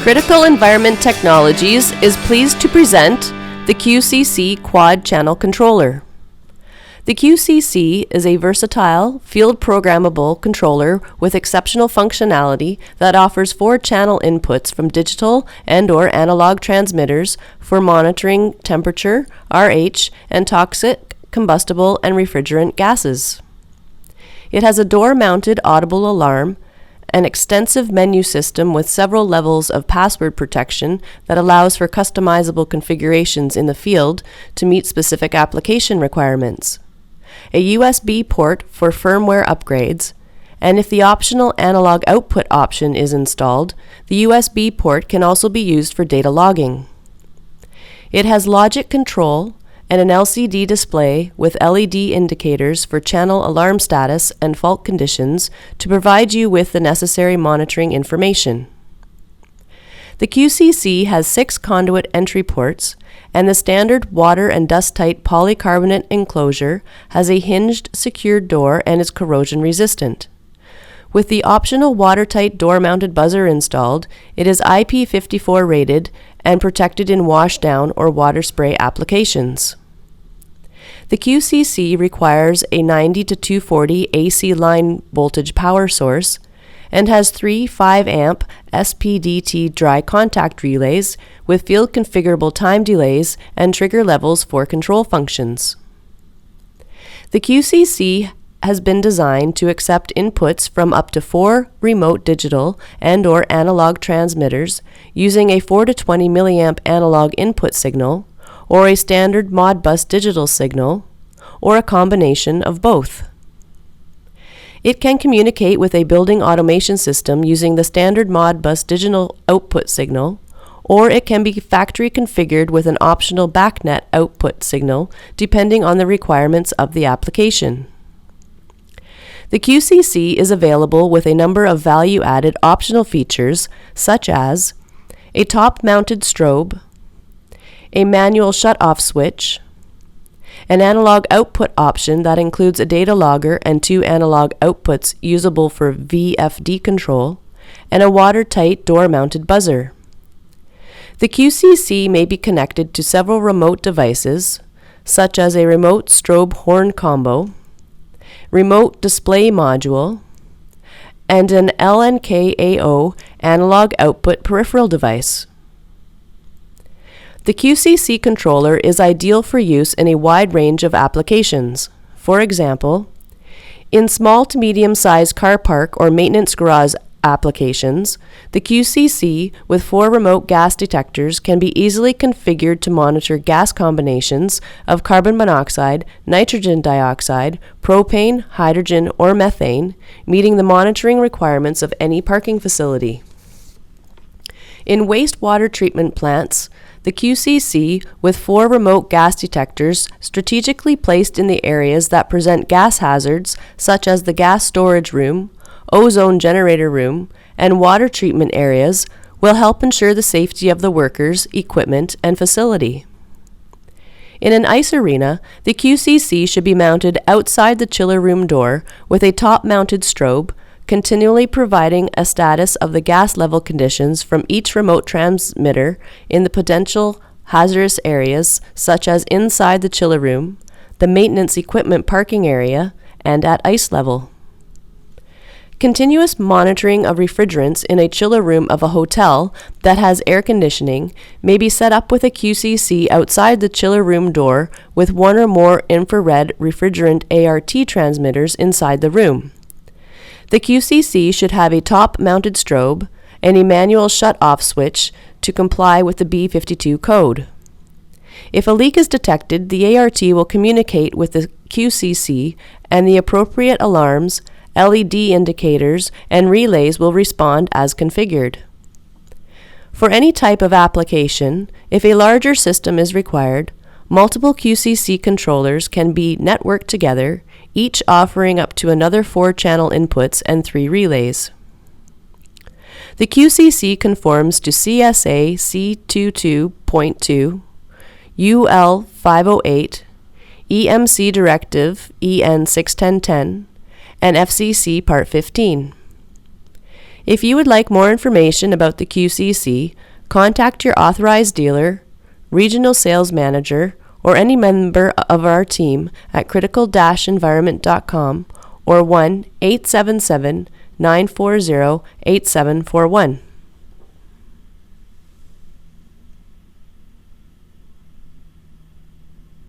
Critical Environment Technologies is pleased to present the QCC Quad Channel Controller. The QCC is a versatile, field-programmable controller with exceptional functionality that offers 4 channel inputs from digital and/or analog transmitters for monitoring temperature, RH, and toxic, combustible, and refrigerant gases. It has a door-mounted audible alarm, an extensive menu system with several levels of password protection that allows for customizable configurations in the field to meet specific application requirements, a USB port for firmware upgrades, and if the optional analog output option is installed, the USB port can also be used for data logging. It has logic control and an LCD display with LED indicators for channel alarm status and fault conditions to provide you with the necessary monitoring information. The QCC has 6 conduit entry ports, and the standard water and dust-tight polycarbonate enclosure has a hinged secured door and is corrosion resistant. With the optional watertight door-mounted buzzer installed, it is IP54 rated and protected in washdown or water spray applications. The QCC requires a 90 to 240 AC line voltage power source and has 3 5-amp SPDT dry contact relays with field configurable time delays and trigger levels for control functions. The QCC has been designed to accept inputs from up to 4 remote digital and/or analog transmitters using a 4 to 20 milliamp analog input signal, or a standard Modbus digital signal, or a combination of both. It can communicate with a building automation system using the standard Modbus digital output signal, or it can be factory configured with an optional BACnet output signal depending on the requirements of the application. The QCC is available with a number of value-added optional features such as a top-mounted strobe, a manual shut-off switch, an analog output option that includes a data logger and 2 analog outputs usable for VFD control, and a watertight door-mounted buzzer. The QCC may be connected to several remote devices, such as a remote strobe horn combo, remote display module, and an LNKAO analog output peripheral device. The QCC controller is ideal for use in a wide range of applications. For example, in small to medium-sized car park or maintenance garage applications, the QCC with 4 remote gas detectors can be easily configured to monitor gas combinations of carbon monoxide, nitrogen dioxide, propane, hydrogen, or methane, meeting the monitoring requirements of any parking facility. In wastewater treatment plants, the QCC with 4 remote gas detectors strategically placed in the areas that present gas hazards such as the gas storage room, ozone generator room, and water treatment areas will help ensure the safety of the workers, equipment, and facility. In an ice arena, the QCC should be mounted outside the chiller room door with a top-mounted strobe, continually providing a status of the gas level conditions from each remote transmitter in the potential hazardous areas such as inside the chiller room, the maintenance equipment parking area, and at ice level. Continuous monitoring of refrigerants in a chiller room of a hotel that has air conditioning may be set up with a QCC outside the chiller room door with 1 or more infrared refrigerant ART transmitters inside the room. The QCC should have a top-mounted strobe and a manual shut-off switch to comply with the B52 code. If a leak is detected, the ART will communicate with the QCC and the appropriate alarms, LED indicators, and relays will respond as configured. For any type of application, if a larger system is required, multiple QCC controllers can be networked together, each offering up to another 4 channel inputs and 3 relays. The QCC conforms to CSA C22.2, UL 508, EMC Directive EN 61010, and FCC Part 15. If you would like more information about the QCC, contact your authorized dealer, regional sales manager, or any member of our team at critical-environment.com or 1-877-940-8741.